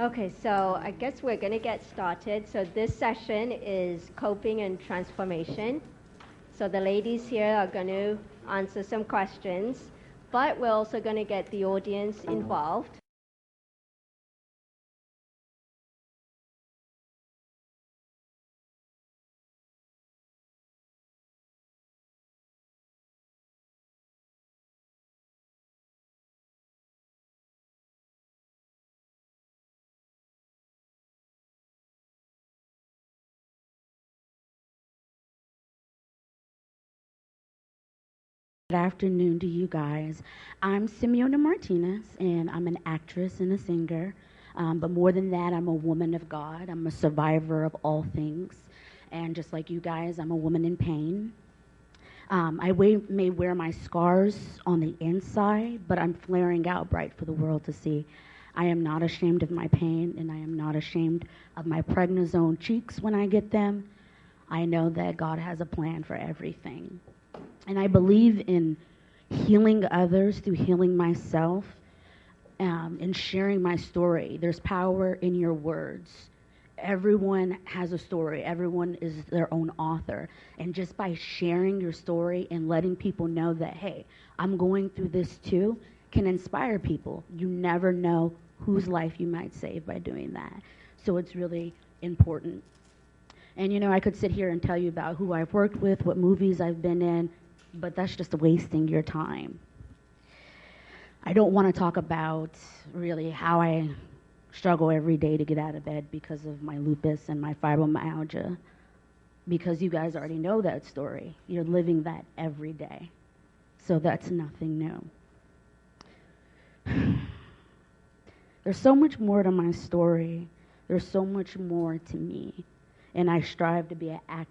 Okay, so I guess we're going to get started. So this session is coping and transformation. So the ladies here are going to answer some questions, but we're also going to get the audience involved. Good afternoon to you guys. I'm Simeona Martinez, and I'm an actress and a singer. But more than that, I'm a woman of God. I'm a survivor of all things. And just like you guys, I'm a woman in pain. May wear my scars on the inside, but I'm flaring out bright for the world to see. I am not ashamed of my pain, and I am not ashamed of my prednisone cheeks when I get them. I know that God has a plan for everything. And I believe in healing others through healing myself, and sharing my story. There's power in your words. Everyone has a story. Everyone is their own author. And just by sharing your story and letting people know that, hey, I'm going through this too, can inspire people. You never know whose life you might save by doing that. So it's really important. And, I could sit here and tell you about who I've worked with, what movies I've been in, but that's just wasting your time. I don't want to talk about really how I struggle every day to get out of bed because of my lupus and my fibromyalgia, because you guys already know that story. You're living that every day. So that's nothing new. There's so much more to my story. There's so much more to me. And I strive to be an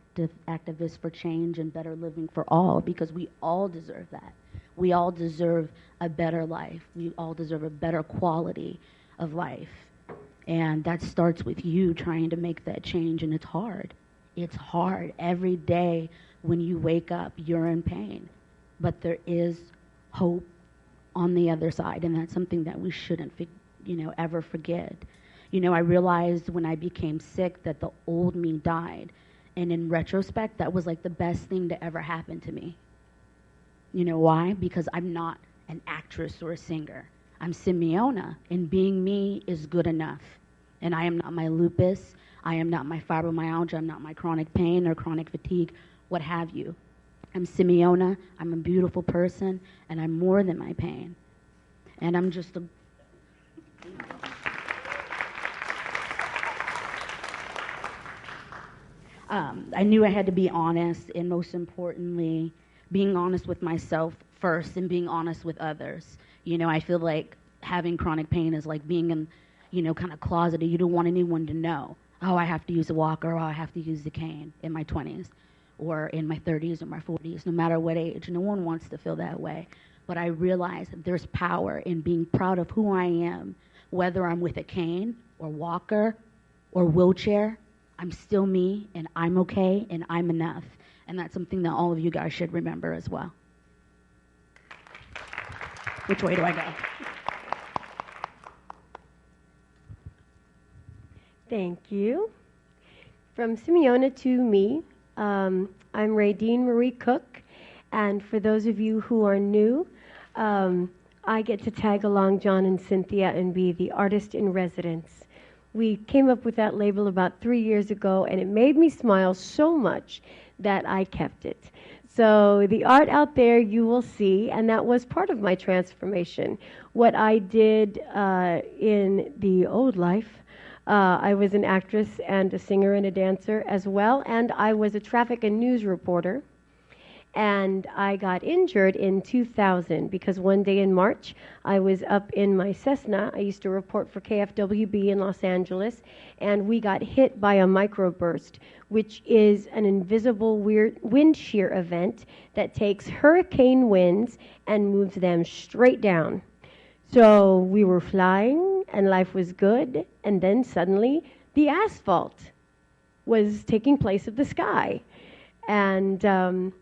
activist for change and better living for all, because we all deserve that. We all deserve a better life. We all deserve a better quality of life. And that starts with you trying to make that change, and it's hard. It's hard. Every day when you wake up, you're in pain. But there is hope on the other side, and that's something that we shouldn't ever forget. I realized when I became sick that the old me died. And in retrospect, that was like the best thing to ever happen to me. You know why? Because I'm not an actress or a singer. I'm Simeona, and being me is good enough. And I am not my lupus. I am not my fibromyalgia. I'm not my chronic pain or chronic fatigue, what have you. I'm Simeona. I'm a beautiful person, and I'm more than my pain. And I'm just a... I knew I had to be honest, and most importantly, being honest with myself first and being honest with others. I feel like having chronic pain is like being in, kind of closeted. You don't want anyone to know, oh, I have to use a walker, or I have to use the cane in my 20s or in my 30s or my 40s, no matter what age. No one wants to feel that way. But I realize that there's power in being proud of who I am, whether I'm with a cane or walker or wheelchair. I'm still me, and I'm okay, and I'm enough. And that's something that all of you guys should remember as well. Which way do I go? Thank you. From Simeona to me, I'm Radene Marie Cook. And for those of you who are new, I get to tag along John and Cynthia and be the artist in residence. We came up with that label about 3 years ago, and it made me smile so much that I kept it. So the art out there you will see, and that was part of my transformation. What I did in the old life, I was an actress and a singer and a dancer as well, and I was a traffic and news reporter. And I got injured in 2000 because one day in March, I was up in my Cessna. I used to report for KFWB in Los Angeles, and we got hit by a microburst, which is an invisible wind shear event that takes hurricane winds and moves them straight down. So we were flying, and life was good, and then suddenly the asphalt was taking place of the sky. And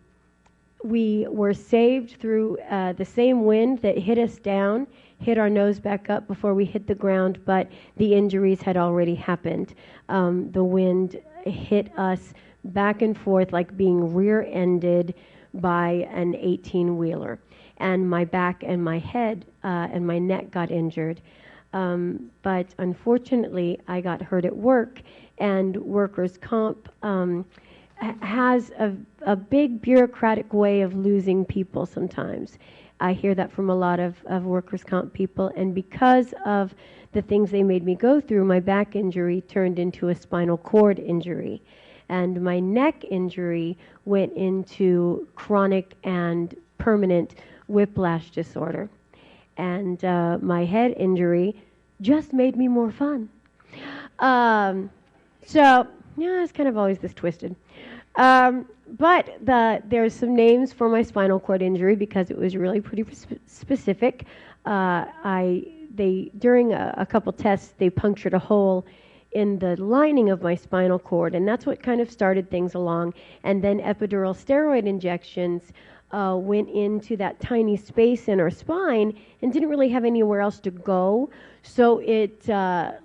we were saved through the same wind that hit us down, hit our nose back up before we hit the ground, but the injuries had already happened. The wind hit us back and forth like being rear-ended by an 18-wheeler. And my back and my head and my neck got injured. But unfortunately, I got hurt at work, and workers' comp has a big bureaucratic way of losing people sometimes. I hear that from a lot of workers' comp people, and because of the things they made me go through, my back injury turned into a spinal cord injury. And my neck injury went into chronic and permanent whiplash disorder. And my head injury just made me more fun. So, yeah, it's kind of always this twisted. But there's some names for my spinal cord injury because it was really pretty specific. During a couple tests, they punctured a hole in the lining of my spinal cord, and that's what kind of started things along. And then epidural steroid injections went into that tiny space in our spine and didn't really have anywhere else to go. So it,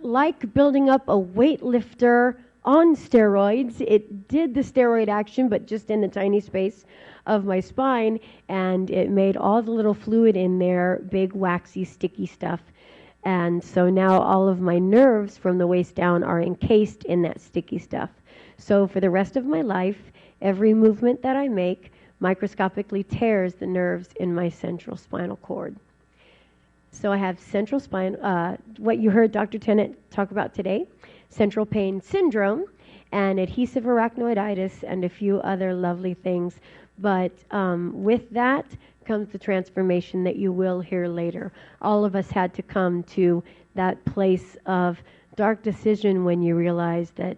like building up a weightlifter on steroids, it did the steroid action, but just in the tiny space of my spine, and it made all the little fluid in there big, waxy, sticky stuff. And so now all of my nerves from the waist down are encased in that sticky stuff. So for the rest of my life, every movement that I make microscopically tears the nerves in my central spinal cord. So I have central spine, what you heard Dr. Tennant talk about today, central pain syndrome, and adhesive arachnoiditis, and a few other lovely things. But with that comes the transformation that you will hear later. All of us had to come to that place of dark decision when you realize that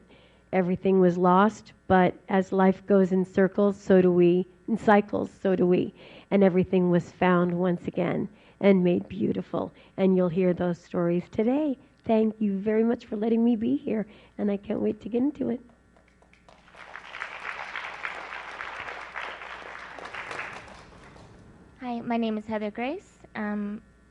everything was lost, but as life goes in circles, so do we, in cycles, so do we. And everything was found once again and made beautiful. And you'll hear those stories today. Thank you very much for letting me be here, and I can't wait to get into it. Hi, my name is Heather Grace.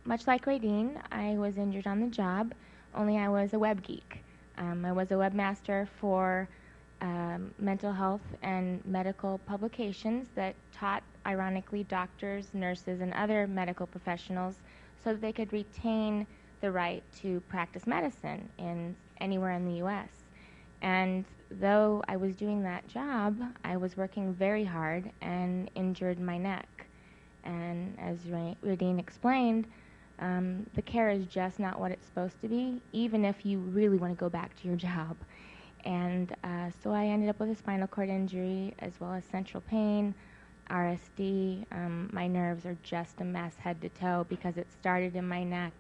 Much like Radene, I was injured on the job, only I was a web geek. I was a webmaster for mental health and medical publications that taught, ironically, doctors, nurses, and other medical professionals so that they could retain the right to practice medicine anywhere in the U.S. And though I was doing that job, I was working very hard and injured my neck. And as Radene explained, the care is just not what it's supposed to be, even if you really want to go back to your job. And so I ended up with a spinal cord injury as well as central pain, RSD. My nerves are just a mess head to toe because it started in my neck,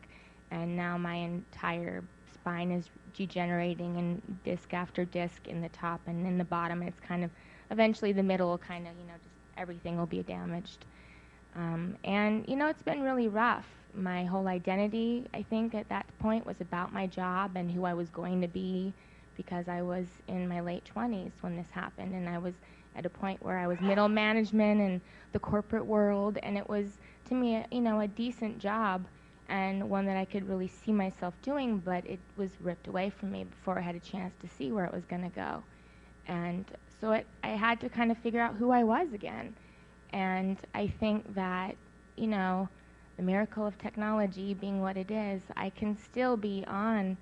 and now my entire spine is degenerating in disc after disc in the top and in the bottom. And it's kind of, eventually the middle will kind of, just everything will be damaged. And, it's been really rough. My whole identity, I think, at that point was about my job and who I was going to be, because I was in my late 20s when this happened, and I was at a point where I was middle management in the corporate world, and it was, to me, a decent job and one that I could really see myself doing, but it was ripped away from me before I had a chance to see where it was going to go. And so I had to kind of figure out who I was again. And I think that, the miracle of technology being what it is, I can still be on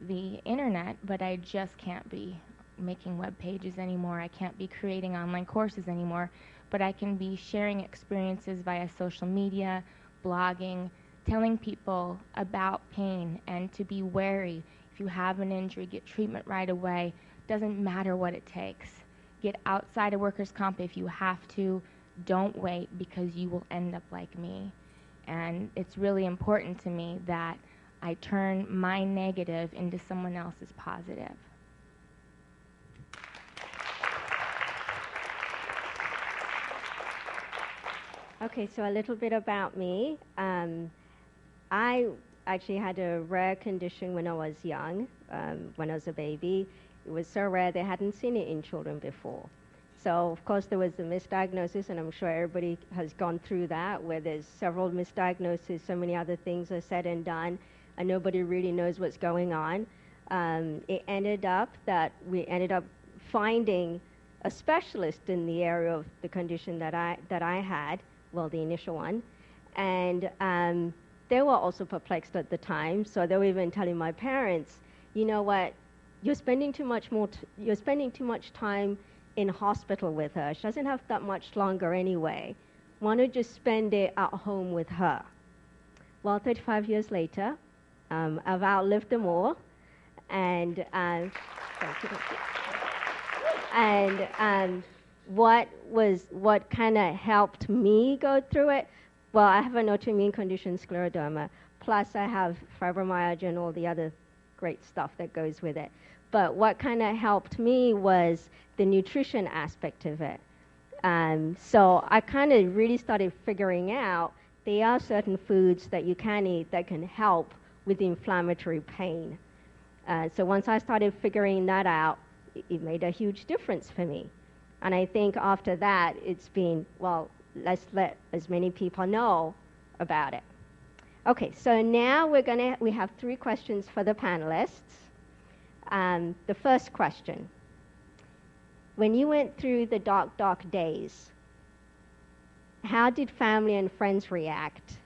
the internet, but I just can't be making web pages anymore. I can't be creating online courses anymore, but I can be sharing experiences via social media, blogging, telling people about pain and to be wary. If you have an injury, get treatment right away. Doesn't matter what it takes. Get outside of workers' comp if you have to. Don't wait, because you will end up like me. And it's really important to me that I turn my negative into someone else's positive. Okay, so a little bit about me. I actually had a rare condition when I was young, when I was a baby. It was so rare they hadn't seen it in children before. So, of course, there was the misdiagnosis, and I'm sure everybody has gone through that, where there's several misdiagnoses, so many other things are said and done, and nobody really knows what's going on. It ended up that we ended up finding a specialist in the area of the condition that I had, well, the initial one, and they were also perplexed at the time. So they were even telling my parents, you know what, you're spending too much time in hospital with her. She doesn't have that much longer anyway. Why don't you just spend it at home with her? Well, 35 years later, I've outlived them all, and thank you. And what kind of helped me go through it? Well, I have an autoimmune condition, scleroderma, plus I have fibromyalgia and all the other great stuff that goes with it. But what kind of helped me was the nutrition aspect of it. So I kind of really started figuring out there are certain foods that you can eat that can help with the inflammatory pain. So once I started figuring that out, it made a huge difference for me. And I think after that, it's been, well, let's let as many people know about it. Okay, so now we have 3 questions for the panelists. The first question, when you went through the dark, dark days, how did family and friends react?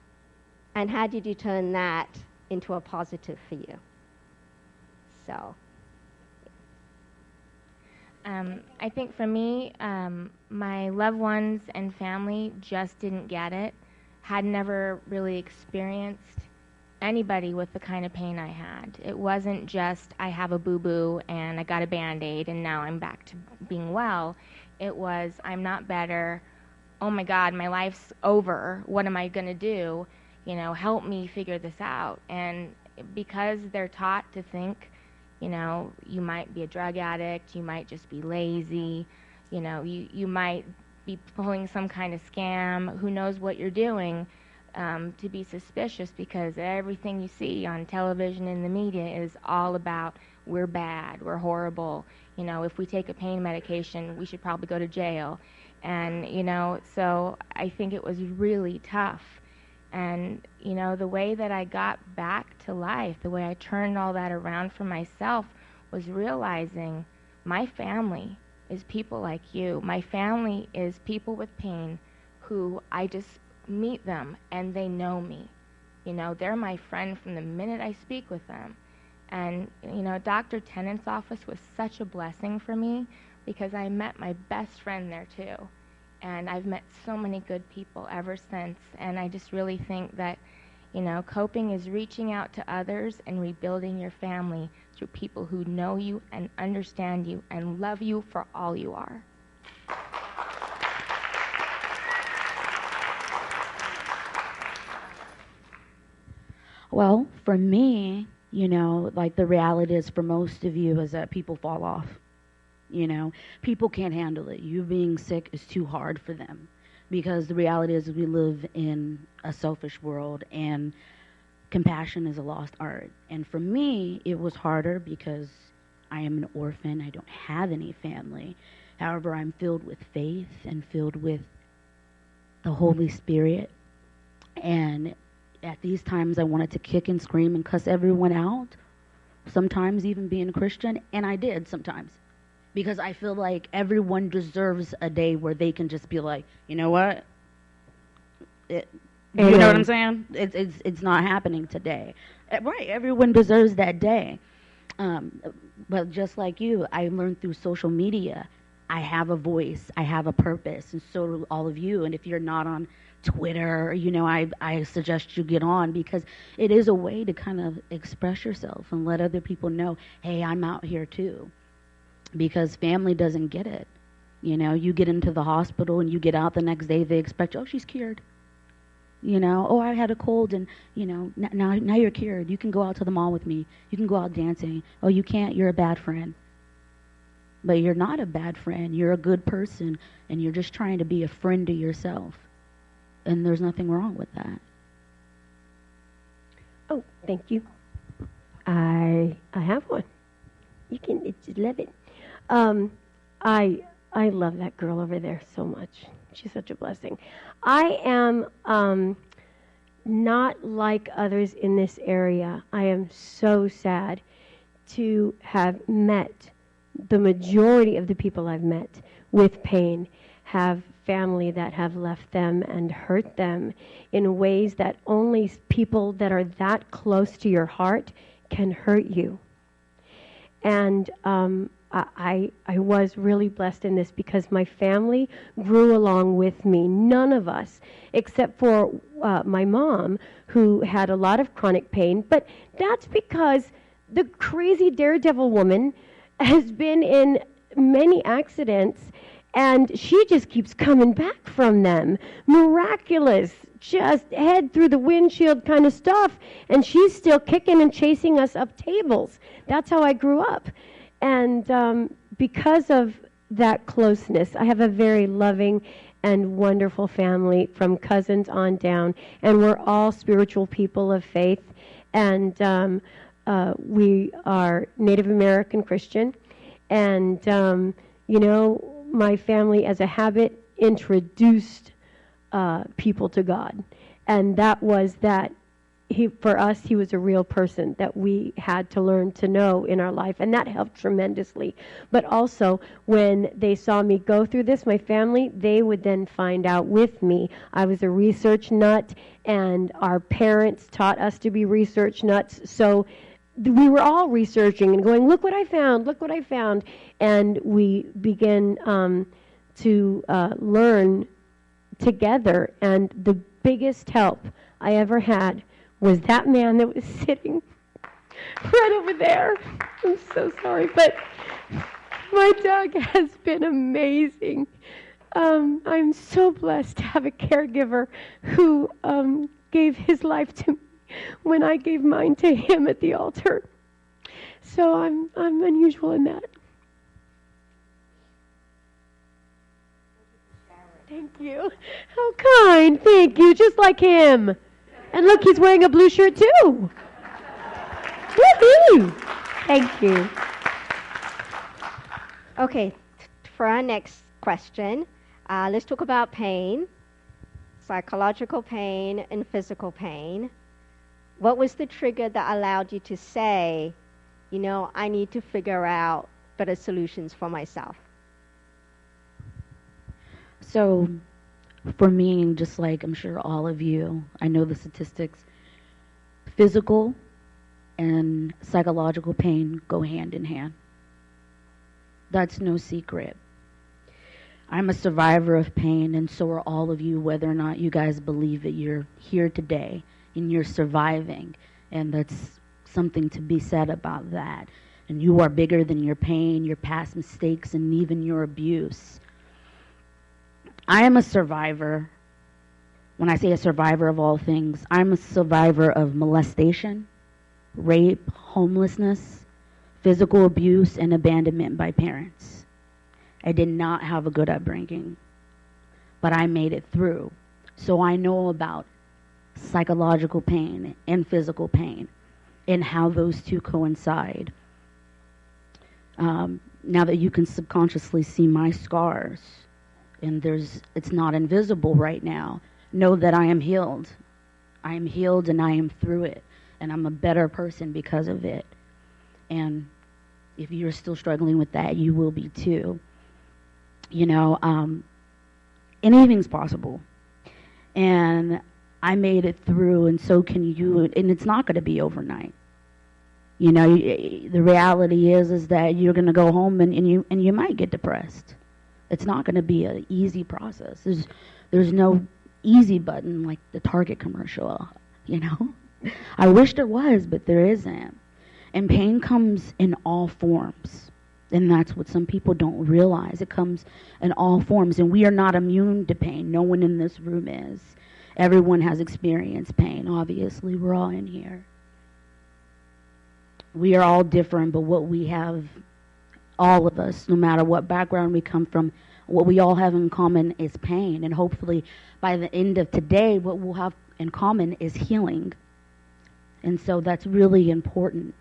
And how did you turn that into a positive for you? So. I think for me, my loved ones and family just didn't get it, had never really experienced anybody with the kind of pain I had. It wasn't just I have a boo-boo and I got a Band-Aid and now I'm back to being well. It was I'm not better. Oh my God, my life's over. What am I going to do? You know, help me figure this out. And because they're taught to think, you know, you might be a drug addict, you might just be lazy, you know, you might be pulling some kind of scam, who knows what you're doing, to be suspicious, because everything you see on television and the media is all about we're bad, we're horrible, you know, if we take a pain medication, we should probably go to jail. And, you know, so I think it was really tough. And, you know, the way that I got back to life, the way I turned all that around for myself was realizing my family is people like you. My family is people with pain who I just meet them and they know me. You know, they're my friend from the minute I speak with them. And, you know, Dr. Tennant's office was such a blessing for me because I met my best friend there too. And I've met so many good people ever since. And I just really think that, you know, coping is reaching out to others and rebuilding your family through people who know you and understand you and love you for all you are. Well, for me, you know, like the reality is for most of you is that people fall off. You know, people can't handle it. You being sick is too hard for them because the reality is we live in a selfish world and compassion is a lost art. And for me, it was harder because I am an orphan. I don't have any family. However, I'm filled with faith and filled with the Holy Spirit. And at these times, I wanted to kick and scream and cuss everyone out, sometimes even being a Christian, and I did sometimes. Because I feel like everyone deserves a day where they can just be like, you know what? You know what I'm saying? It's not happening today. Right, everyone deserves that day. But just like you, I learned through social media, I have a voice, I have a purpose, and so do all of you. And if you're not on Twitter, you know, I suggest you get on because it is a way to kind of express yourself and let other people know, hey, I'm out here too. Because family doesn't get it. You know, you get into the hospital and you get out the next day, they expect, oh, she's cured. You know, oh, I had a cold and, you know, now you're cured. You can go out to the mall with me. You can go out dancing. Oh, you can't, you're a bad friend. But you're not a bad friend. You're a good person and you're just trying to be a friend to yourself. And there's nothing wrong with that. Oh, thank you. I have one. You can, it's 11. I love that girl over there so much. She's such a blessing. I am not like others in this area. I am so sad to have met the majority of the people I've met with pain have family that have left them and hurt them in ways that only people that are that close to your heart can hurt you. And I was really blessed in this because my family grew along with me. None of us, except for my mom, who had a lot of chronic pain. But that's because the crazy daredevil woman has been in many accidents, and she just keeps coming back from them. Miraculous, just head through the windshield kind of stuff, and she's still kicking and chasing us up tables. That's how I grew up. And because of that closeness, I have a very loving and wonderful family from cousins on down, and we're all spiritual people of faith, and we are Native American Christian, and you know, my family as a habit introduced people to God, and that was that for us, he was a real person that we had to learn to know in our life, and that helped tremendously. But also, when they saw me go through this, my family, they would then find out with me. I was a research nut, and our parents taught us to be research nuts, so we were all researching and going, look what I found, look what I found, and we began to learn together, and the biggest help I ever had was that man that was sitting right over there. I'm so sorry, but my dog has been amazing. I'm so blessed to have a caregiver who gave his life to me when I gave mine to him at the altar. So I'm unusual in that. Thank you. How kind. Thank you. Just like him. And look, he's wearing a blue shirt too. Woohoo! Thank you. Okay, for our next question, let's talk about pain, psychological pain and physical pain. What was the trigger that allowed you to say, you know, I need to figure out better solutions for myself? So, for me, just like I'm sure all of you, I know the statistics, physical and psychological pain go hand in hand. That's no secret. I'm a survivor of pain, and so are all of you, whether or not you guys believe that you're here today and you're surviving, and that's something to be said about that. And you are bigger than your pain, your past mistakes, and even your abuse. I am a survivor. When I say a survivor of all things, I'm a survivor of molestation, rape, homelessness, physical abuse, and abandonment by parents. I did not have a good upbringing, but I made it through. So I know about psychological pain and physical pain and how those two coincide. Now that you can subconsciously see my scars, and it's not invisible right now, know that I am healed. I am healed and I am through it, and I'm a better person because of it. And if you're still struggling with that, you will be too. You know, anything's possible. And I made it through, and so can you, and it's not going to be overnight. You know, the reality is that you're going to go home and you might get depressed. It's not going to be an easy process. There's no easy button like the Target commercial, you know. I wish there was, but there isn't. And pain comes in all forms. And that's what some people don't realize. It comes in all forms. And we are not immune to pain. No one in this room is. Everyone has experienced pain. Obviously, we're all in here. We are all different, but what we have, all of us, no matter what background we come from, what we all have in common is pain. And hopefully, by the end of today, what we'll have in common is healing. And so that's really important.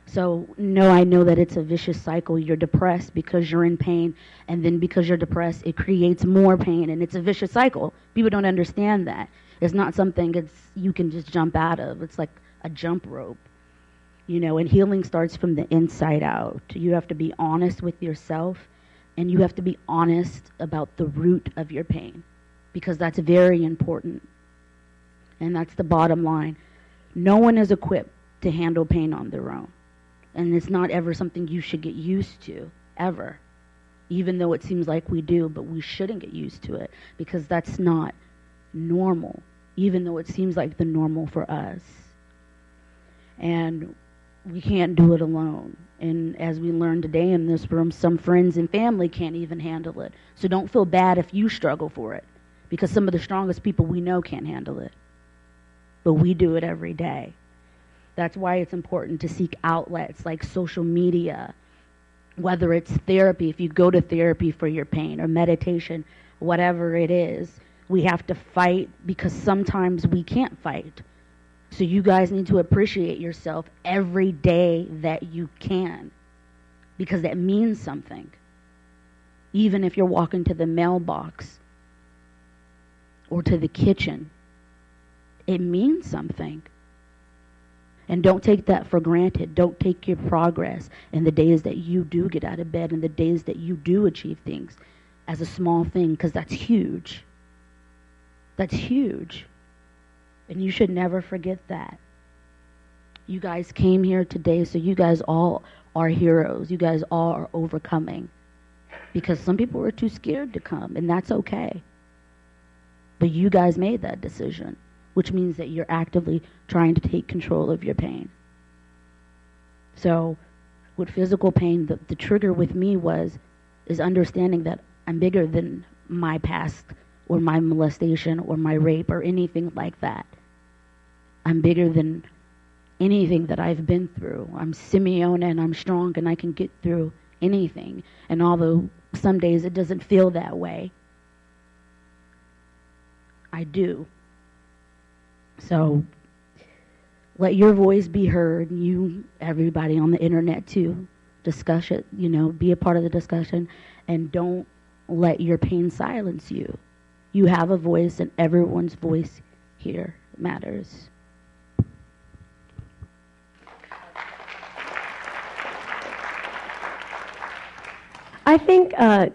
So, no, I know that it's a vicious cycle. You're depressed because you're in pain, and then because you're depressed, it creates more pain, and it's a vicious cycle. People don't understand that. It's not something you can just jump out of. It's like a jump rope, and healing starts from the inside out. You have to be honest with yourself, and you have to be honest about the root of your pain, because that's very important, and that's the bottom line. No one is equipped to handle pain on their own. And it's not ever something you should get used to, ever. Even though it seems like we do, but we shouldn't get used to it, because that's not normal, even though it seems like the normal for us. And we can't do it alone. And as we learned today in this room, some friends and family can't even handle it. So don't feel bad if you struggle for it, because some of the strongest people we know can't handle it. But we do it every day. That's why it's important to seek outlets like social media, whether it's therapy, if you go to therapy for your pain, or meditation, whatever it is. We have to fight because sometimes we can't fight. So you guys need to appreciate yourself every day that you can, because that means something. Even if you're walking to the mailbox or to the kitchen, it means something. And don't take that for granted. Don't take your progress and the days that you do get out of bed and the days that you do achieve things as a small thing, because that's huge. That's huge. And you should never forget that. You guys came here today, so you guys all are heroes. You guys all are overcoming. Because some people were too scared to come, and that's okay. But you guys made that decision, which means that you're actively trying to take control of your pain. So with physical pain, the trigger with me is understanding that I'm bigger than my past or my molestation or my rape or anything like that. I'm bigger than anything that I've been through. I'm Simeona, and I'm strong, and I can get through anything. And although some days it doesn't feel that way, I do. So let your voice be heard. You, everybody on the internet too, discuss it, be a part of the discussion, and don't let your pain silence you. You have a voice, and everyone's voice here matters. I think the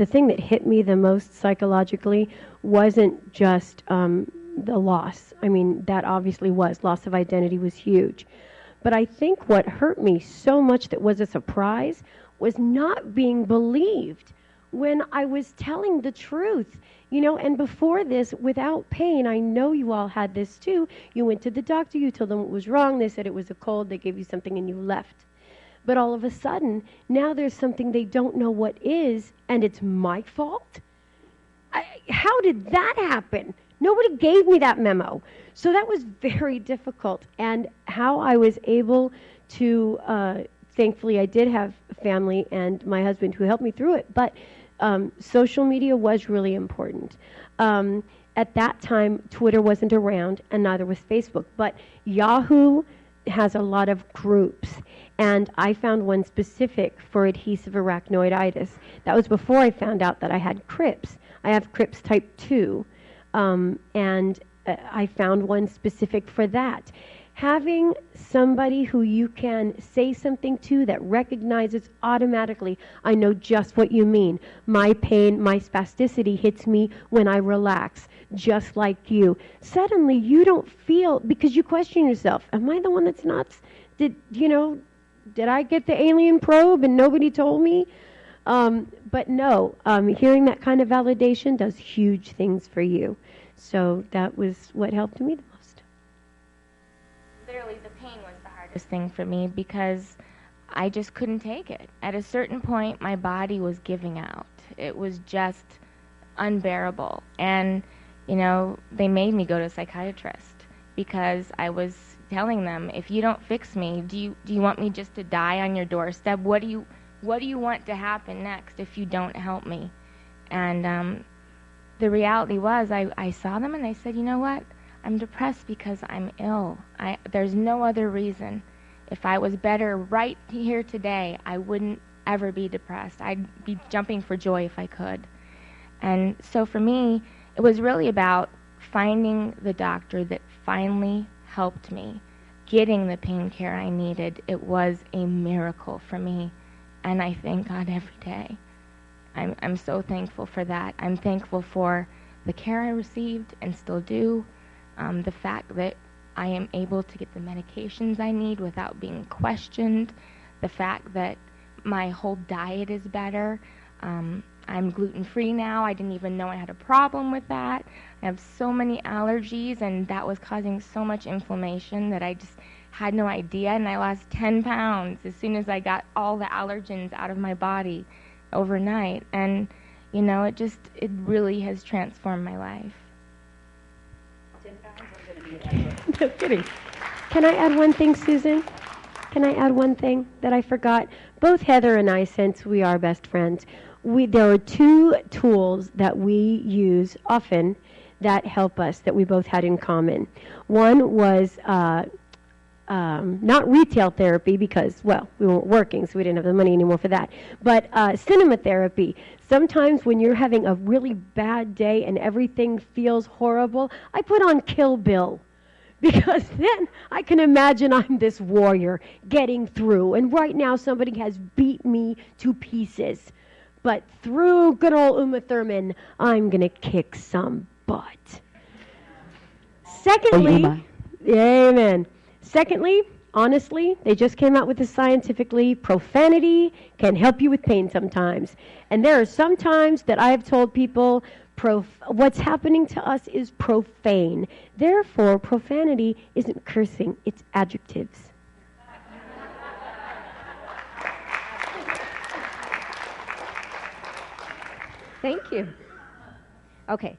thing that hit me the most psychologically wasn't just the loss. I mean, that obviously loss of identity was huge. But I think what hurt me so much that was a surprise was not being believed when I was telling the truth. And before this, without pain, I know you all had this too. You went to the doctor, you told them what was wrong, they said it was a cold, they gave you something and you left. But all of a sudden, now there's something they don't know what is, and it's my fault? How did that happen? Nobody gave me that memo. So that was very difficult. And how I was able to, thankfully I did have family and my husband who helped me through it, but social media was really important. At that time, Twitter wasn't around, and neither was Facebook, but Yahoo has a lot of groups, and I found one specific for adhesive arachnoiditis. That was before I found out that I had CRIPS. I have CRIPS type 2, and I found one specific for that. Having somebody who you can say something to that recognizes automatically, I know just what you mean. My pain, my spasticity hits me when I relax, just like you. Suddenly you don't feel, because you question yourself, am I the one that's nuts? Did I get the alien probe and nobody told me? But no, hearing that kind of validation does huge things for you. So that was what helped me the most. Literally, the pain was the hardest thing for me because I just couldn't take it. At a certain point, my body was giving out. It was just unbearable. And, they made me go to a psychiatrist because I was telling them, if you don't fix me, do you want me just to die on your doorstep? What do you want to happen next if you don't help me? And the reality was I saw them and I said, you know what? I'm depressed because I'm ill. There's no other reason. If I was better right here today, I wouldn't ever be depressed. I'd be jumping for joy if I could. And so for me, it was really about finding the doctor that finally helped me, getting the pain care I needed. It was a miracle for me, and I thank God every day. I'm so thankful for that. I'm thankful for the care I received and still do, the fact that I am able to get the medications I need without being questioned, the fact that my whole diet is better. I'm gluten-free now. I didn't even know I had a problem with that. I have so many allergies, and that was causing so much inflammation that I just had no idea, and I lost 10 pounds as soon as I got all the allergens out of my body overnight. And, you know, it really has transformed my life. 10 pounds? I'm going to be an No kidding. Can I add one thing, Susan? Can I add one thing that I forgot? Both Heather and I, since we are best friends, there are two tools that we use often that help us, that we both had in common. One was not retail therapy because, well, we weren't working, so we didn't have the money anymore for that, but cinema therapy. Sometimes when you're having a really bad day and everything feels horrible, I put on Kill Bill. Because then I can imagine I'm this warrior getting through. And right now somebody has beat me to pieces. But through good old Uma Thurman, I'm going to kick some butt. Secondly, amen. Secondly, honestly, they just came out with this scientifically. Profanity can help you with pain sometimes. And there are some times that I have told people, what's happening to us is profane. Therefore, profanity isn't cursing, it's adjectives. Thank you. Okay,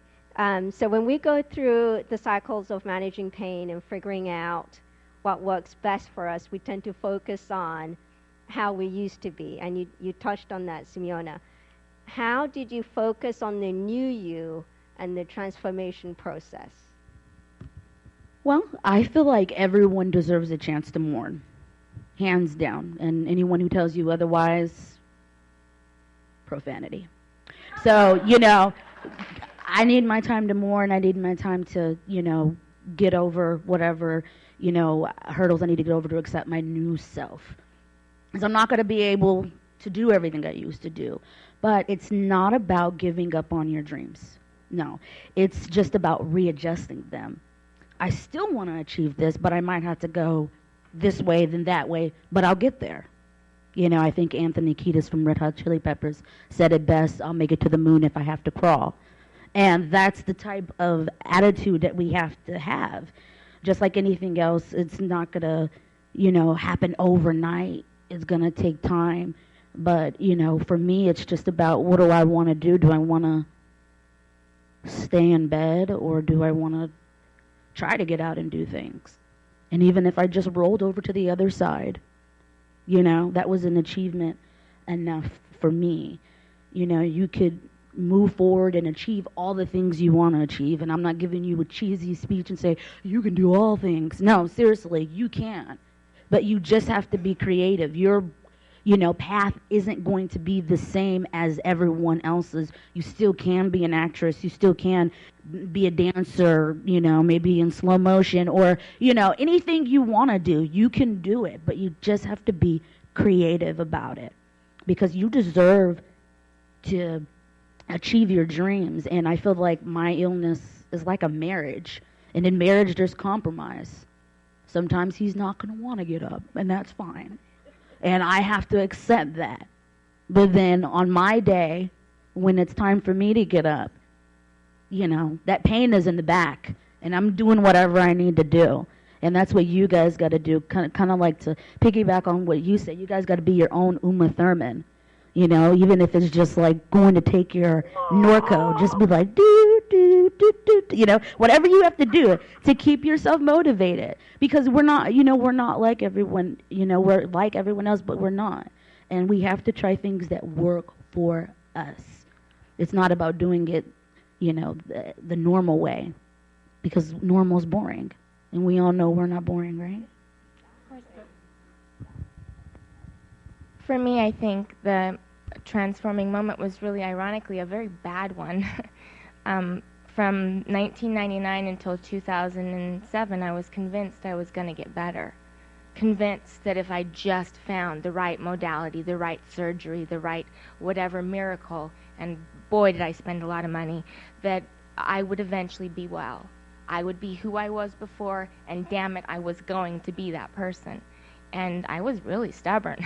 so when we go through the cycles of managing pain and figuring out what works best for us, we tend to focus on how we used to be. And you touched on that, Simeona. How did you focus on the new you and the transformation process? Well, I feel like everyone deserves a chance to mourn, hands down. And anyone who tells you otherwise, profanity. So, you know, I need my time to mourn. I need my time to, you know, get over whatever, you know, hurdles I need to get over to accept my new self. Because I'm not going to be able to do everything I used to do. But it's not about giving up on your dreams. No, it's just about readjusting them. I still want to achieve this, but I might have to go this way, then that way, but I'll get there. You know, I think Anthony Kiedis from Red Hot Chili Peppers said it best, I'll make it to the moon if I have to crawl. And that's the type of attitude that we have to have. Just like anything else, it's not going to, you know, happen overnight. It's going to take time. But, you know, for me, it's just about what do I want to do? Do I want to stay in bed, or do I want to try to get out and do things? And even if I just rolled over to the other side, you know, that was an achievement enough for me. You know, you could move forward and achieve all the things you want to achieve. And I'm not giving you a cheesy speech and say, you can do all things. No, seriously, you can. But you just have to be creative. Your path isn't going to be the same as everyone else's. You still can be an actress. You still can be a dancer, you know, maybe in slow motion, or, you know, anything you want to do, you can do it. But you just have to be creative about it, because you deserve to achieve your dreams. And I feel like my illness is like a marriage. And in marriage, there's compromise. Sometimes he's not going to want to get up, and that's fine. And I have to accept that. But then on my day, when it's time for me to get up, you know, that pain is in the back, and I'm doing whatever I need to do. And that's what you guys got to do, kind of like to piggyback on what you said. You guys got to be your own Uma Thurman. You know, even if it's just like going to take your Norco, just be like, do, do, do, do, you know, whatever you have to do to keep yourself motivated. Because we're not, you know, we're not like everyone, you know, we're like everyone else, but we're not. And we have to try things that work for us. It's not about doing it, you know, the normal way, because normal's boring. And we all know we're not boring, right? For me, I think the transforming moment was really ironically a very bad one. From 1999 until 2007, I was convinced I was going to get better. Convinced that if I just found the right modality, the right surgery, the right whatever miracle, and boy did I spend a lot of money, that I would eventually be well. I would be who I was before, and damn it, I was going to be that person. And I was really stubborn.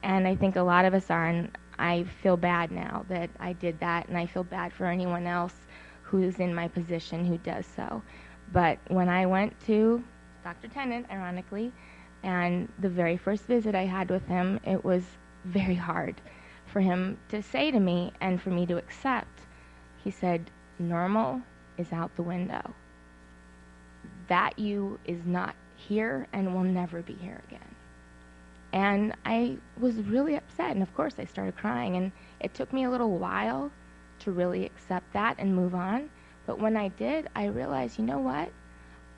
And I think a lot of us are, and I feel bad now that I did that, and I feel bad for anyone else who's in my position who does so. But when I went to Dr. Tennant, ironically, and the very first visit I had with him, it was very hard for him to say to me and for me to accept. He said, normal is out the window. That you is not here and will never be here again. And I was really upset, and of course I started crying, and it took me a little while to really accept that and move on. But when I did, I realized, you know what?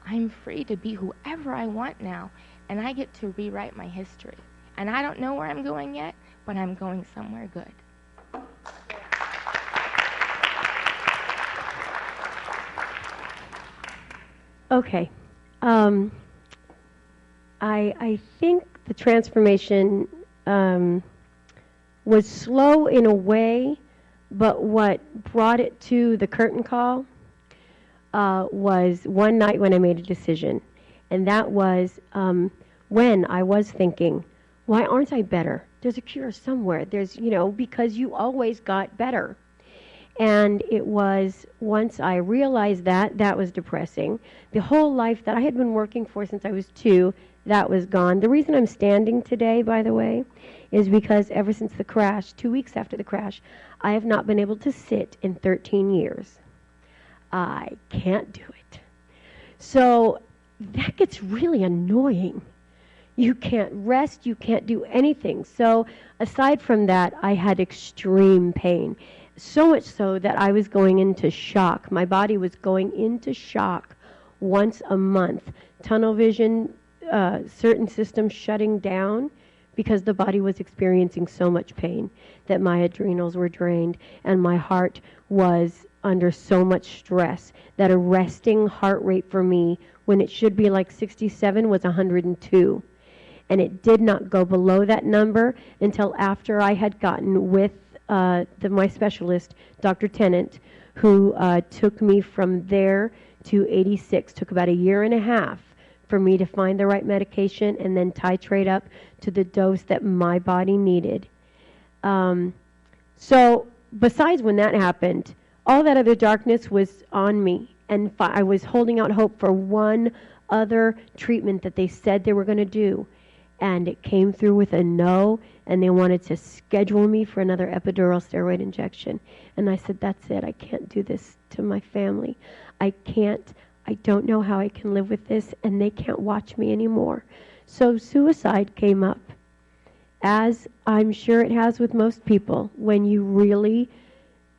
I'm free to be whoever I want now, and I get to rewrite my history. And I don't know where I'm going yet, but I'm going somewhere good. Okay. I think the transformation was slow in a way, but what brought it to the curtain call was one night when I made a decision. And that was when I was thinking, why aren't I better? There's a cure somewhere. There's, because you always got better. And it was once I realized that was depressing. The whole life that I had been working for since I was 2, that was gone. The reason I'm standing today, by the way, is because ever since the crash, 2 weeks after the crash, I have not been able to sit in 13 years. I can't do it. So that gets really annoying. You can't rest, you can't do anything. So aside from that, I had extreme pain. So much so that I was going into shock. My body was going into shock once a month. Tunnel vision, certain systems shutting down because the body was experiencing so much pain that my adrenals were drained and my heart was under so much stress that a resting heart rate for me when it should be like 67 was 102. And it did not go below that number until after I had gotten with my specialist, Dr. Tennant, who took me from there to 86. Took about a year and a half for me to find the right medication and then titrate up to the dose that my body needed. So besides when that happened, all that other darkness was on me. And I was holding out hope for one other treatment that they said they were going to do. And it came through with a no, and they wanted to schedule me for another epidural steroid injection. And I said, that's it. I can't do this to my family. I don't know how I can live with this, and they can't watch me anymore. So suicide came up, as I'm sure it has with most people, when you really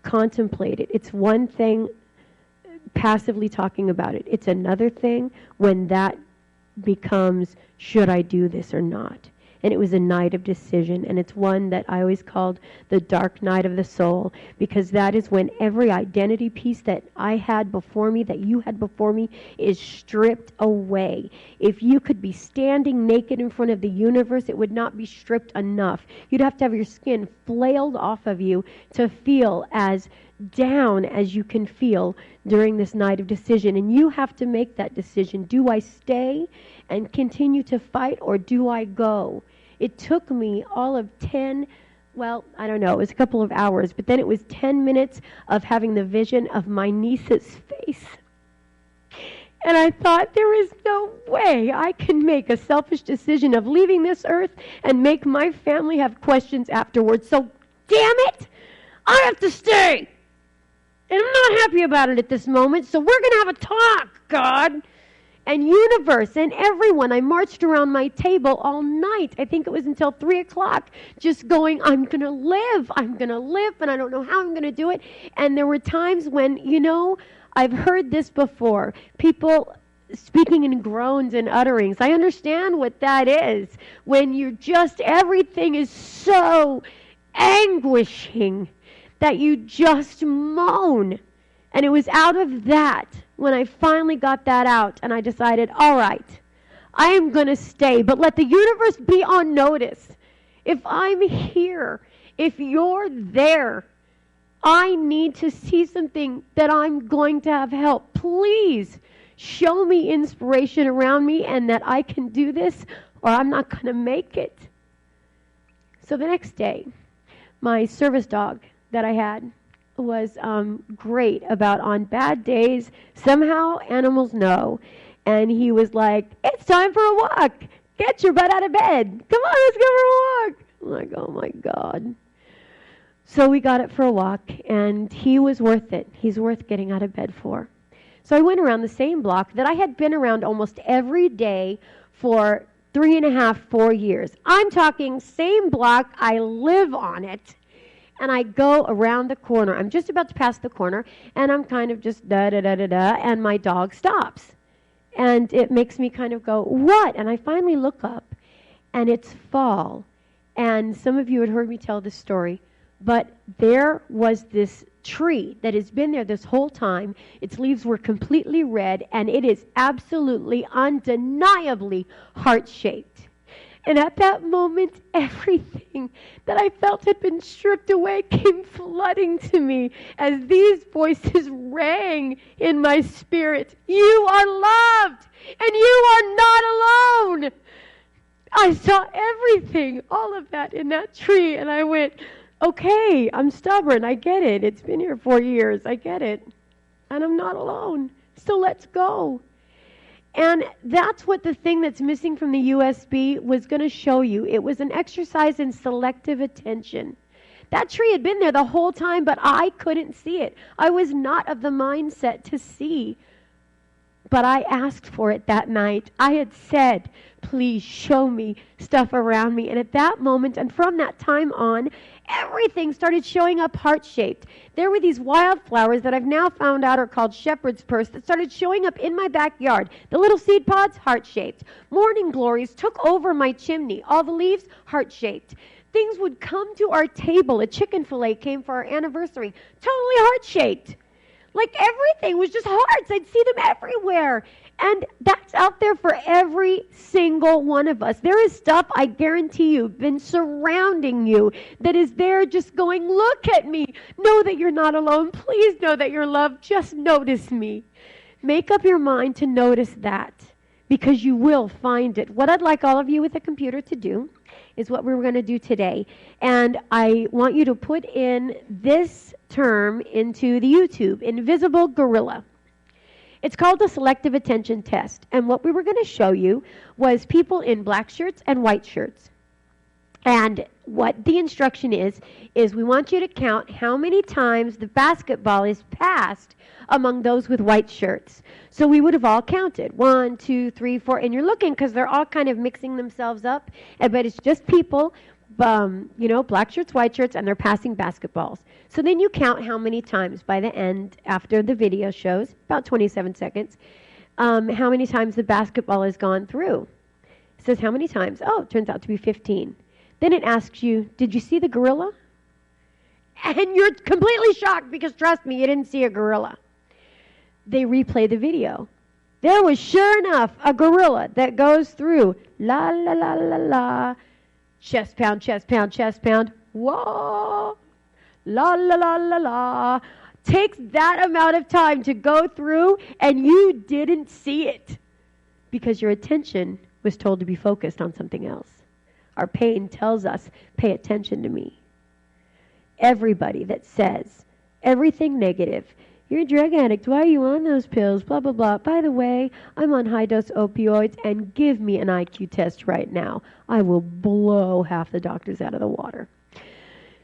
contemplate it. It's one thing passively talking about it. It's another thing when that becomes, should I do this or not? And it was a night of decision, and it's one that I always called the dark night of the soul, because that is when every identity piece that I had before me, that you had before me, is stripped away. If you could be standing naked in front of the universe, it would not be stripped enough. You'd have to have your skin flailed off of you to feel as down as you can feel during this night of decision. And you have to make that decision. Do I stay and continue to fight, or do I go? It took me all of 10, well, I don't know, it was a couple of hours, but then it was 10 minutes of having the vision of my niece's face. And I thought, there is no way I can make a selfish decision of leaving this earth and make my family have questions afterwards. So, damn it, I have to stay. And I'm not happy about it at this moment, so we're going to have a talk, God. And universe and everyone, I marched around my table all night. I think it was until 3 o'clock, just going, I'm going to live, and I don't know how I'm going to do it. And there were times when, I've heard this before. People speaking in groans and utterings. I understand what that is when you're just, everything is so anguishing that you just moan. And it was out of that when I finally got that out and I decided, all right, I am going to stay, but let the universe be on notice. If I'm here, if you're there, I need to see something that I'm going to have help. Please show me inspiration around me and that I can do this or I'm not going to make it. So the next day, my service dog that I had was great about on bad days, somehow animals know. And he was like, it's time for a walk. Get your butt out of bed. Come on, let's go for a walk. I'm like, oh my God. So we got it for a walk, and he was worth it. He's worth getting out of bed for. So I went around the same block that I had been around almost every day for 3.5, 4 years. I'm talking same block. I live on it. And I go around the corner. I'm just about to pass the corner, and I'm kind of just da-da-da-da-da, and my dog stops. And it makes me kind of go, what? And I finally look up, and it's fall. And some of you had heard me tell this story, but there was this tree that has been there this whole time. Its leaves were completely red, and it is absolutely, undeniably heart-shaped. And at that moment, everything that I felt had been stripped away came flooding to me as these voices rang in my spirit. You are loved, and you are not alone. I saw everything, all of that in that tree, and I went, okay, I'm stubborn. I get it. It's been here 4 years. I get it. And I'm not alone. So let's go. And that's what the thing that's missing from the USB was going to show you. It was an exercise in selective attention. That tree had been there the whole time, but I couldn't see it. I was not of the mindset to see. But I asked for it that night. I had said, please show me stuff around me. And at that moment, and from that time on, everything started showing up heart-shaped. There were these wildflowers that I've now found out are called shepherd's purse that started showing up in my backyard. The little seed pods, heart-shaped. Morning glories took over my chimney. All the leaves, heart-shaped. Things would come to our table. A chicken fillet came for our anniversary. Totally heart-shaped. Like everything was just hearts. I'd see them everywhere. And that's out there for every single one of us. There is stuff, I guarantee you, been surrounding you that is there just going, look at me. Know that you're not alone. Please know that you're loved. Just notice me. Make up your mind to notice that because you will find it. What I'd like all of you with a computer to do is what we're going to do today. And I want you to put in this term into the YouTube, invisible gorilla. It's called the selective attention test. And what we were going to show you was people in black shirts and white shirts. And what the instruction is we want you to count how many times the basketball is passed among those with white shirts. So we would have all counted 1, 2, 3, 4, and you're looking because they're all kind of mixing themselves up, but it's just people, black shirts, white shirts, and they're passing basketballs. So then you count how many times by the end, after the video shows, about 27 seconds, how many times the basketball has gone through. It says how many times? Oh, it turns out to be 15. Then it asks you, did you see the gorilla? And you're completely shocked because, trust me, you didn't see a gorilla. They replay the video. There was, sure enough, a gorilla that goes through, la, la, la, la, la, chest pound, chest pound, chest pound, whoa, la, la, la, la, la. Takes that amount of time to go through, and you didn't see it because your attention was told to be focused on something else. Our pain tells us, pay attention to me. Everybody that says everything negative, you're a drug addict, why are you on those pills, blah, blah, blah. By the way, I'm on high-dose opioids, and give me an IQ test right now. I will blow half the doctors out of the water.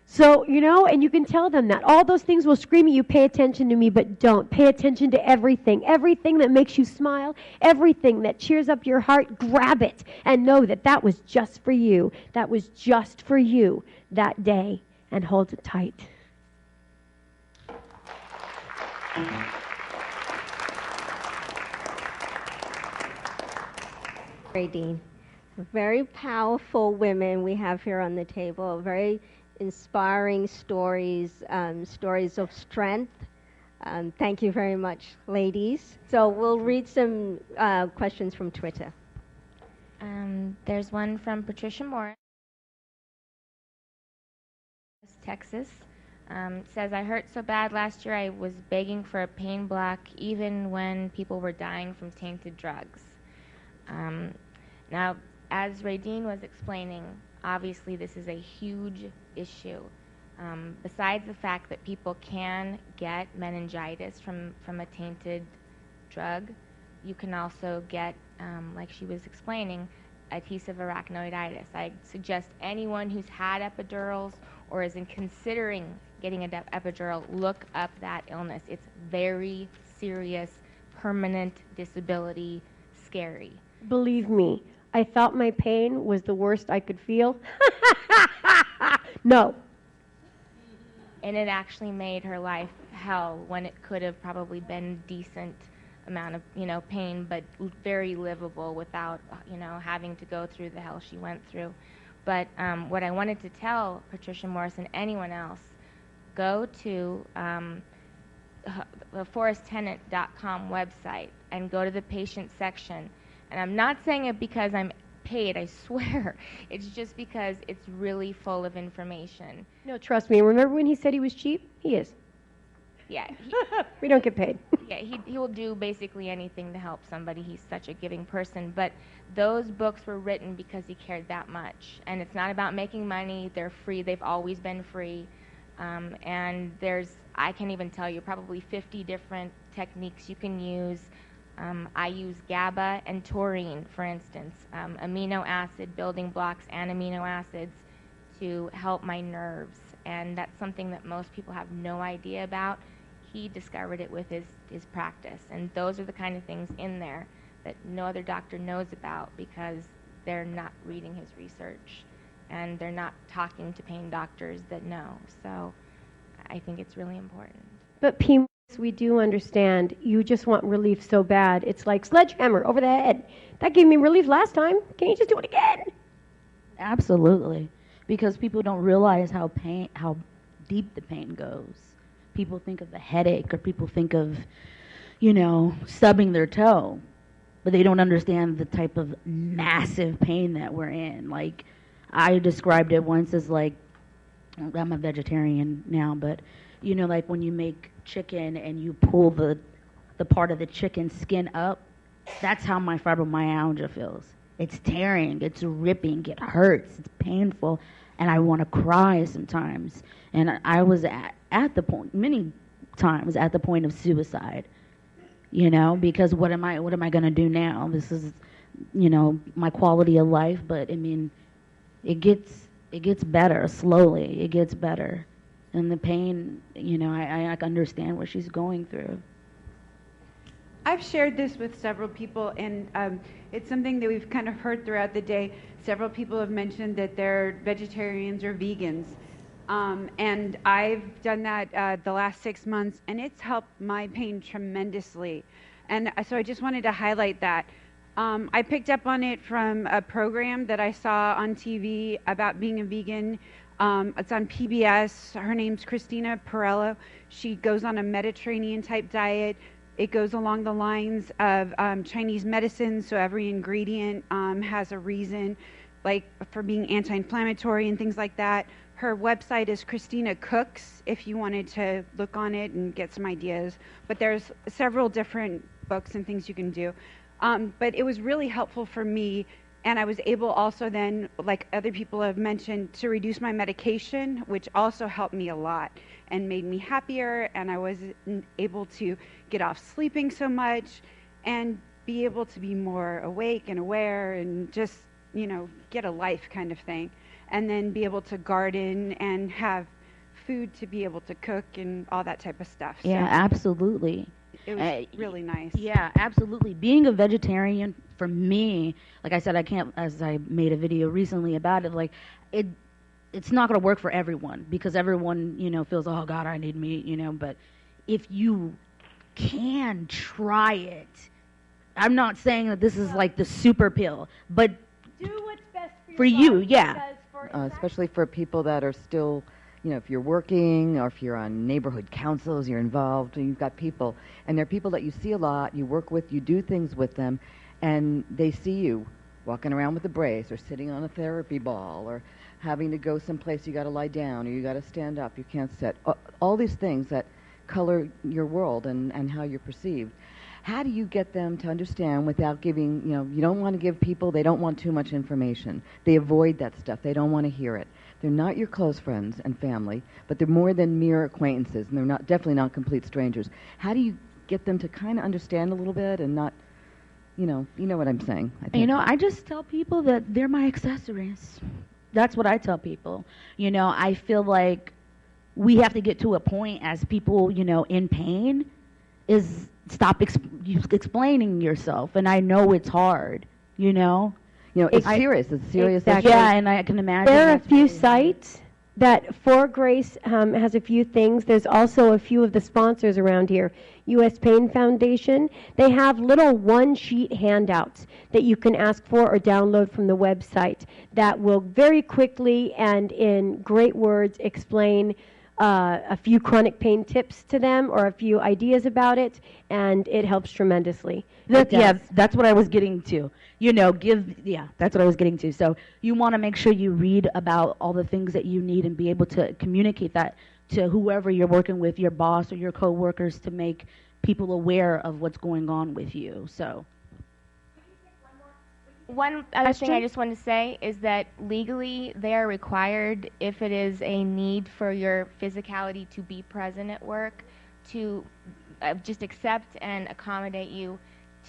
So, and you can tell them that. All those things will scream at you, pay attention to me, but don't. Pay attention to everything. Everything that makes you smile, everything that cheers up your heart, grab it and know that that was just for you. That was just for you that day, and hold it tight. Radene. Very powerful women we have here on the table. Very inspiring stories, stories of strength. Thank you very much, ladies. So we'll read some questions from Twitter. There's one from Patricia Morris, Texas. Says, I hurt so bad last year I was begging for a pain block even when people were dying from tainted drugs. Now, as Radene was explaining, obviously this is a huge issue. Besides the fact that people can get meningitis from a tainted drug, you can also get, like she was explaining, adhesive arachnoiditis. I suggest anyone who's had epidurals or is considering getting an epidural, look up that illness. It's very serious, permanent disability, scary. Believe me, I thought my pain was the worst I could feel. No. And it actually made her life hell when it could have probably been decent amount of, pain, but very livable without, having to go through the hell she went through. But what I wanted to tell Patricia Morris and anyone else, go to the foresttenant.com website and go to the patient section. And I'm not saying it because I'm paid, I swear. It's just because it's really full of information. No, trust me. Remember when he said he was cheap? He is. Yeah. We don't get paid. Yeah, he will do basically anything to help somebody. He's such a giving person. But those books were written because he cared that much. And it's not about making money. They're free. They've always been free. And there's, I can't even tell you, probably 50 different techniques you can use. I use GABA and taurine, for instance, amino acid building blocks and amino acids to help my nerves. And that's something that most people have no idea about. He discovered it with his practice. And those are the kind of things in there that no other doctor knows about because they're not reading his research and they're not talking to pain doctors that know. So I think it's really important. But P, we do understand you just want relief so bad. It's like sledgehammer over the head. That gave me relief last time. Can you just do it again? Absolutely. Because people don't realize how deep the pain goes. People think of the headache or people think of, stubbing their toe. But they don't understand the type of massive pain that we're in. Like, I described it once as like, I'm a vegetarian now, but, like when you make chicken and you pull the part of the chicken skin up, that's how my fibromyalgia feels. It's tearing, it's ripping, it hurts, it's painful, and I want to cry sometimes. And I was at the point, many times at the point of suicide, because what am I going to do now? This is, my quality of life, but I mean, it gets better slowly. It gets better, and the pain, I understand what she's going through. I've shared this with several people, and it's something that we've kind of heard throughout the day. Several people have mentioned that they're vegetarians or vegans, and I've done that the last 6 months, and it's helped my pain tremendously. And so I just wanted to highlight that. I picked up on it from a program that I saw on TV about being a vegan. It's on PBS. Her name's Christina Perello. She goes on a Mediterranean-type diet. It goes along the lines of Chinese medicine, so every ingredient has a reason, like for being anti-inflammatory and things like that. Her website is Christina Cooks, if you wanted to look on it and get some ideas. But there's several different books and things you can do. But it was really helpful for me, and I was able also then, like other people have mentioned, to reduce my medication, which also helped me a lot and made me happier, and I was able to get off sleeping so much and be able to be more awake and aware and just, get a life kind of thing. And then be able to garden and have food to be able to cook and all that type of stuff. Yeah, so absolutely. It was really nice. Yeah, absolutely. Being a vegetarian, for me, like I said, I can't, as I made a video recently about it, like, it's not going to work for everyone because everyone, feels, oh, God, I need meat, but if you can try it, I'm not saying that this is like the super pill, but Do what's best for you, yeah. Especially for people that are still, if you're working or if you're on neighborhood councils, you're involved, and you've got people, and they're people that you see a lot, you work with, you do things with them, and they see you walking around with a brace or sitting on a therapy ball or having to go someplace you got to lie down or you got to stand up, you can't sit. All these things that color your world and how you're perceived. How do you get them to understand without giving, you don't want to give people, they don't want too much information. They avoid that stuff. They don't want to hear it. They're not your close friends and family, but they're more than mere acquaintances, and they're definitely not complete strangers. How do you get them to kind of understand a little bit and not, you know what I'm saying, I think. I just tell people that they're my accessories. That's what I tell people. I feel like we have to get to a point as people, in pain, is stop explaining yourself. And I know it's hard, It's serious. It's serious. Exactly. Yeah, and I can imagine. There are a few sites that For Grace has a few things. There's also a few of the sponsors around here. U.S. Pain Foundation. They have little one-sheet handouts that you can ask for or download from the website that will very quickly and in great words explain a few chronic pain tips to them or a few ideas about it, and it helps tremendously. That's what I was getting to. That's what I was getting to. So you want to make sure you read about all the things that you need and be able to communicate that to whoever you're working with, your boss or your coworkers, to make people aware of what's going on with you. So One other thing I just want to say is that legally they are required, if it is a need for your physicality to be present at work, to just accept and accommodate you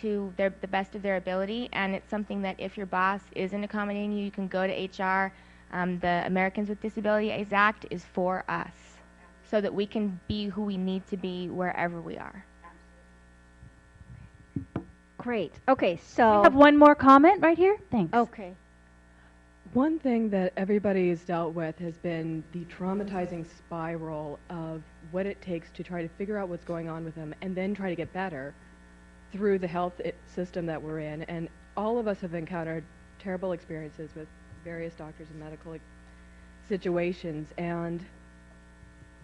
to the best of their ability. And it's something that if your boss isn't accommodating you, you can go to HR. The Americans with Disabilities Act is for us, so that we can be who we need to be wherever we are. Great. Okay, so We have one more comment right here. Thanks. okay. One thing that everybody's dealt with has been the traumatizing spiral of what it takes to try to figure out what's going on with them and then try to get better through the health system that we're in. And all of us have encountered terrible experiences with various doctors and medical situations. And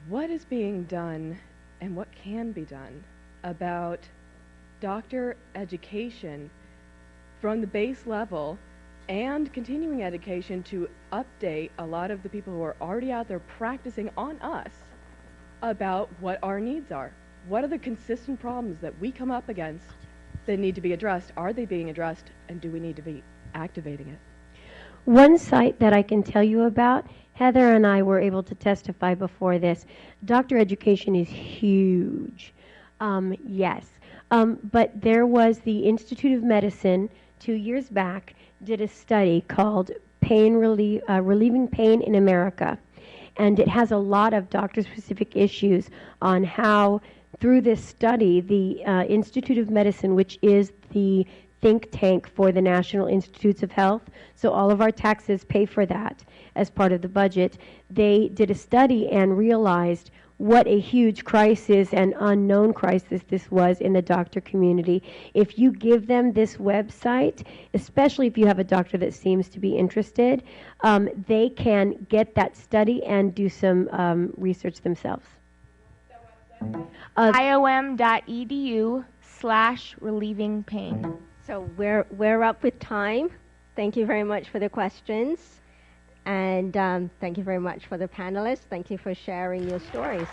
what is being done and what can be done about doctor education from the base level and continuing education to update a lot of the people who are already out there practicing on us about what our needs are. What are the consistent problems that we come up against that need to be addressed? Are they being addressed, and do we need to be activating it? One site that I can tell you about, Heather and I were able to testify before this. Doctor education is huge. Yes. But there was the Institute of Medicine 2 years back did a study called Relieving Pain in America. And it has a lot of doctor-specific issues on how, through this study, the Institute of Medicine, which is the think tank for the National Institutes of Health, so all of our taxes pay for that as part of the budget, they did a study and realized what a huge crisis and unknown crisis this was in the doctor community. If you give them this website, especially if you have a doctor that seems to be interested, they can get that study and do some research themselves. iom.edu/relieving pain. So we're up with time. Thank you very much for the questions. And thank you very much for the panelists. Thank you for sharing your stories.